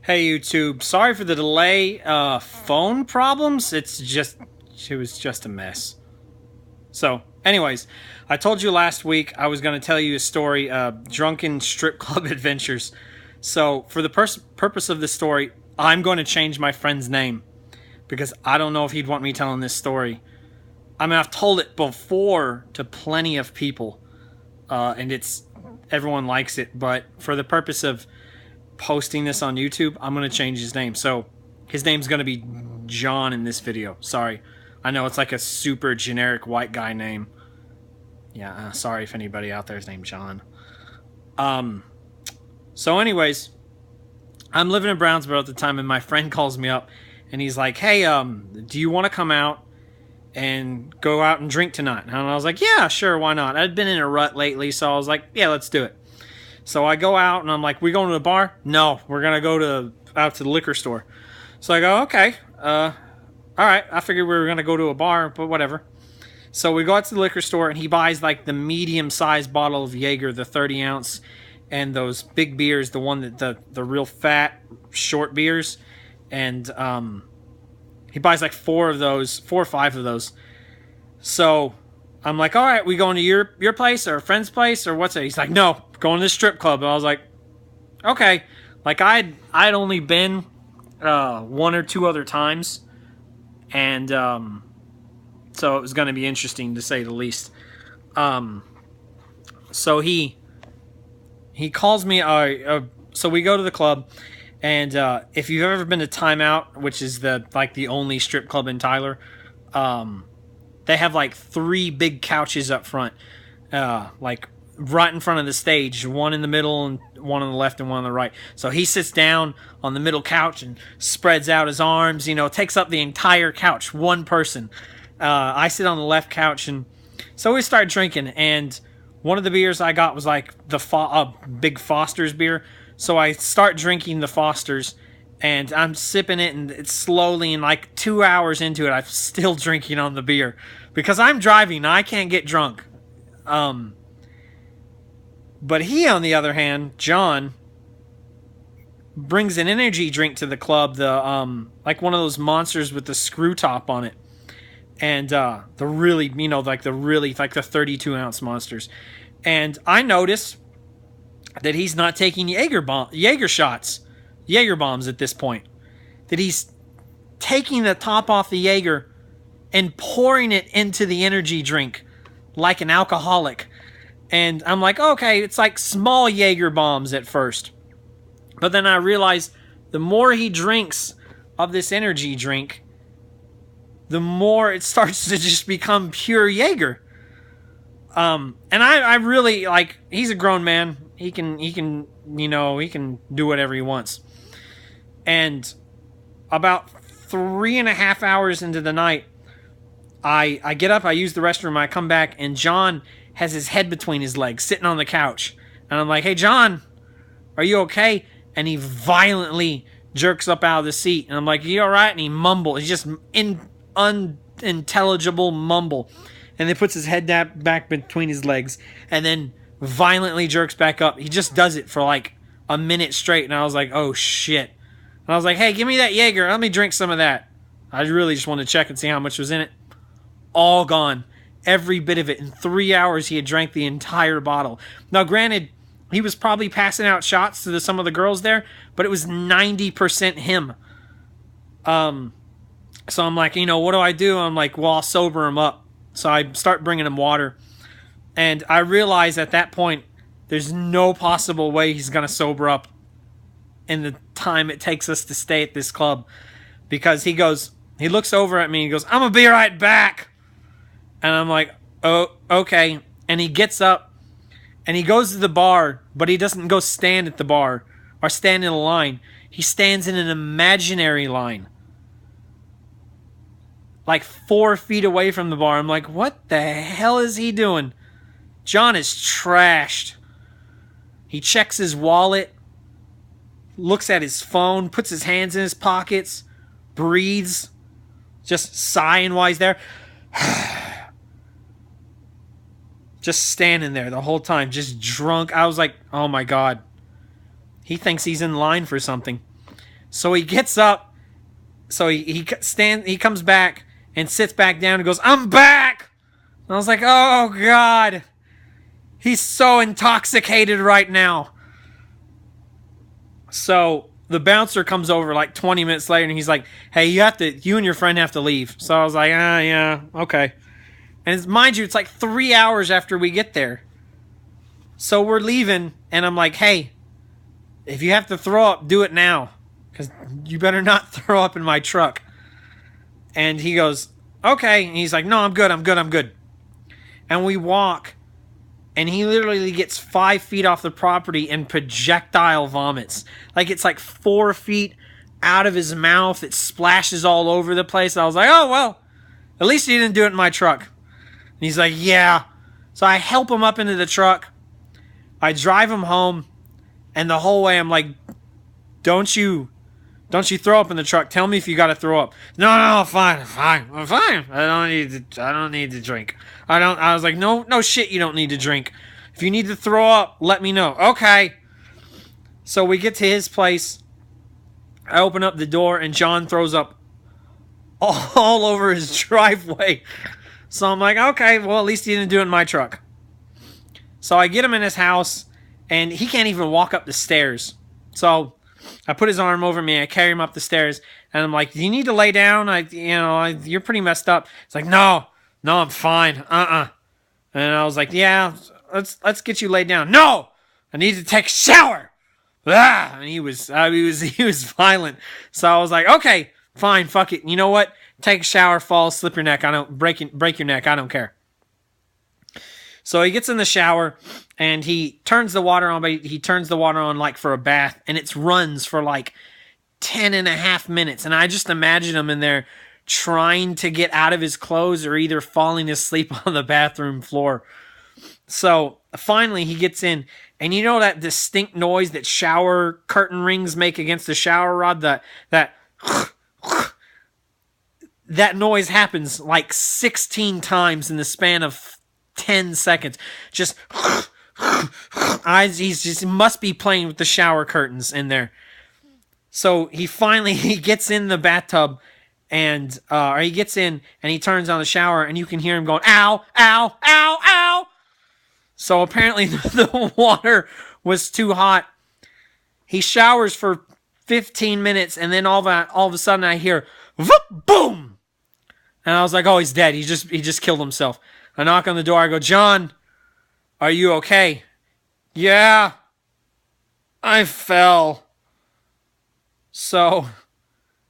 Hey YouTube, sorry for the delay. Phone problems. It was just a mess. So, anyways, I told you last week I was going to tell you a story, drunken strip club adventures. So, for the purpose of this story, I'm going to change my friend's name because I don't know if he'd want me telling this story. I mean, I've told it before to plenty of people, and everyone likes it. But for the purpose of posting this on YouTube, I'm going to change his name. So his name's going to be John in this video. Sorry. I know it's like a super generic white guy name. Yeah, sorry if anybody out there is named John. So anyways, I'm living in Brownsboro at the time, and my friend calls me up, and he's like, hey, do you want to come out and go out and drink tonight? And I was like, yeah, sure, why not? I'd been in a rut lately, so I was like, yeah, let's do it. So I go out and I'm like, we going to the bar? No, we're going to go out to the liquor store. So I go, okay, all right. I figured we were going to go to a bar, but whatever. So we go out to the liquor store and he buys like the medium-sized bottle of Jaeger, the 30-ounce, and those big beers, the one that the real fat, short beers. And he buys like 4 or 5 of those. So I'm like, all right, we going to your place or a friend's place or what's it? He's like, no, going to the strip club. And I was like, okay. Like I'd only been 1 or 2 other times, and so it was going to be interesting to say the least. So he calls me. So we go to the club, and if you've ever been to Time Out, which is the only strip club in Tyler, they have like 3 big couches up front, like right in front of the stage, one in the middle and one on the left and one on the right. So he sits down on the middle couch and spreads out his arms, takes up the entire couch, one person. I sit on the left couch, and so we start drinking, and one of the beers I got was like the big Foster's beer. So I start drinking the Foster's, and I'm sipping it, and it's slowly, and like 2 hours into it, I'm still drinking on the beer because I'm driving. I can't get drunk. But he, on the other hand, John, brings an energy drink to the club, like one of those monsters with the screw top on it, and the 32-ounce monsters. And I notice that he's not taking Jaeger bombs at this point. That he's taking the top off the Jaeger and pouring it into the energy drink like an alcoholic. And I'm like, okay, it's like small Jaeger bombs at first. But then I realize the more he drinks of this energy drink, the more it starts to just become pure Jaeger. And I really, like, he's a grown man. He can do whatever he wants. And about 3.5 hours into the night, I get up, I use the restroom, I come back, and John has his head between his legs, sitting on the couch. And I'm like, hey, John, are you okay? And he violently jerks up out of the seat. And I'm like, you all right? And he mumbles. He's just unintelligible mumble. And then puts his head back between his legs and then violently jerks back up. He just does it for like a minute straight. And I was like, oh, shit. And I was like, hey, give me that Jaeger. Let me drink some of that. I really just wanted to check and see how much was in it. All gone. Every bit of it. In 3 hours, he had drank the entire bottle. Now, granted, he was probably passing out shots to some of the girls there, but it was 90% him. So I'm like, what do? I'm like, well, I'll sober him up. So I start bringing him water. And I realize at that point, there's no possible way he's going to sober up in the time it takes us to stay at this club. Because he looks over at me and he goes, I'm going to be right back. And I'm like, oh, okay. And he gets up and he goes to the bar, but he doesn't go stand at the bar or stand in a line. He stands in an imaginary line, like 4 feet away from the bar. I'm like, what the hell is he doing? John is trashed. He checks his wallet, looks at his phone, puts his hands in his pockets, breathes, just sighing while he's there. Just standing there the whole time, just drunk. I was like, oh my God. He thinks he's in line for something. So he gets up. So he comes back and sits back down and goes, "I'm back." And I was like, "Oh God, he's so intoxicated right now." So the bouncer comes over like 20 minutes later and he's like, "Hey, you and your friend have to leave." So I was like, yeah, okay. And mind you, it's like 3 hours after we get there. So we're leaving, and I'm like, "Hey, if you have to throw up, do it now. Because you better not throw up in my truck." And he goes, "Okay." And he's like, "No, I'm good. And we walk, and he literally gets 5 feet off the property and projectile vomits. Like, it's like 4 feet out of his mouth. It splashes all over the place. I was like, "Oh, well, at least he didn't do it in my truck." And he's like, "Yeah." So I help him up into the truck. I drive him home, and the whole way I'm like, Don't you throw up in the truck. Tell me if you got to throw up." "No, I'm fine. I'm fine. I don't need to drink. I was like, no shit, you don't need to drink. If you need to throw up, let me know." "Okay." So we get to his place. I open up the door, and John throws up all over his driveway. So I'm like, okay, well, at least he didn't do it in my truck. So I get him in his house, and he can't even walk up the stairs. So I put his arm over me, I carry him up the stairs, and I'm like, "Do you need to lay down? You're pretty messed up." It's like, no, I'm fine. And I was like, "Yeah, let's get you laid down." "No, I need to take a shower." And he was violent. So I was like, "Okay, fine, fuck it. You know what? Take a shower, fall, slip your neck. I don't break your neck. I don't care." So he gets in the shower, and he turns the water on, but he turns the water on like for a bath, and it runs for like 10.5 minutes. And I just imagine him in there trying to get out of his clothes or either falling asleep on the bathroom floor. So finally he gets in, and you know that distinct noise that shower curtain rings make against the shower rod? That noise happens like 16 times in the span of 10 seconds. Just he must be playing with the shower curtains in there. So he gets in the bathtub, and or he gets in and he turns on the shower, and you can hear him going, "Ow, ow, ow, ow." So apparently the water was too hot. He showers for 15 minutes, and then all of a sudden I hear whoop, boom. And I was like, "Oh, he's dead. He just killed himself." I knock on the door. I go, "John, are you okay?" "Yeah, I fell." So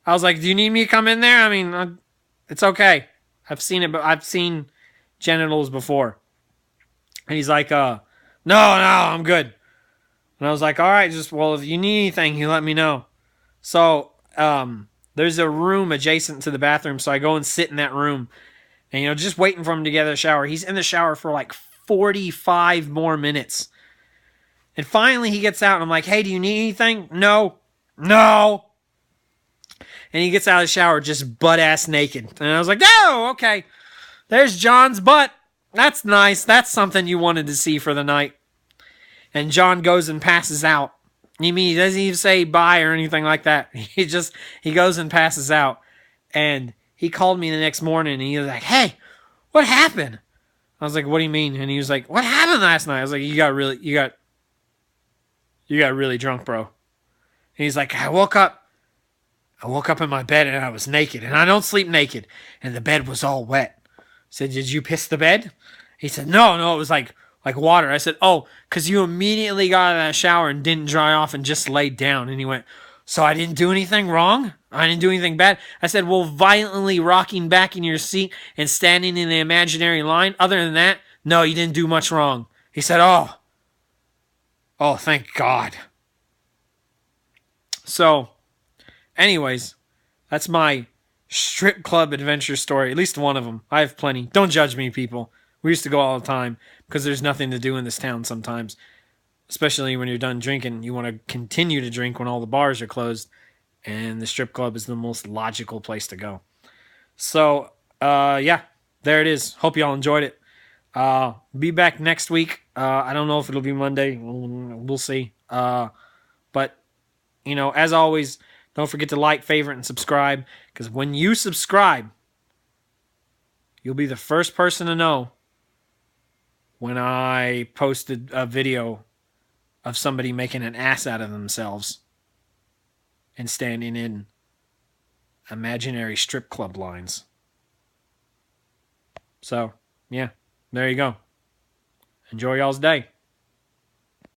I was like, "Do you need me to come in there? I mean, it's okay. I've seen it, but I've seen genitals before." And he's like, "No, I'm good." And I was like, "All right, well, if you need anything, you let me know." So there's a room adjacent to the bathroom, so I go and sit in that room. And, just waiting for him to get out of the shower. He's in the shower for like 45 more minutes. And finally he gets out, and I'm like, "Hey, do you need anything?" No. And he gets out of the shower just butt-ass naked. And I was like, "Oh, okay. There's John's butt. That's nice. That's something you wanted to see for the night." And John goes and passes out. He doesn't even say bye or anything like that. He goes and passes out. And he called me the next morning, and he was like, "Hey, what happened?" I was like, "What do you mean?" And he was like, "What happened last night?" I was like, you got really drunk, bro." And he's like, I woke up in my bed, and I was naked, and I don't sleep naked, and the bed was all wet." I said, "Did you piss the bed?" He said, No, it was like water." I said, "Oh, because you immediately got out of that shower and didn't dry off and just laid down." And he went, "So I didn't do anything wrong? I didn't do anything bad?" I said, "Well, violently rocking back in your seat and standing in the imaginary line. Other than that, no, you didn't do much wrong." He said, Oh, thank God." So, anyways, that's my strip club adventure story. At least one of them. I have plenty. Don't judge me, people. We used to go all the time because there's nothing to do in this town sometimes. Especially when you're done drinking. You want to continue to drink when all the bars are closed. And the strip club is the most logical place to go. So, yeah, there it is. Hope y'all enjoyed it. Be back next week. I don't know if it'll be Monday. We'll see. But, as always, Don't forget to like, favorite, and subscribe, because when you subscribe, you'll be the first person to know when I posted a video of somebody making an ass out of themselves and standing in imaginary strip club lines. So, yeah, there you go. Enjoy y'all's day.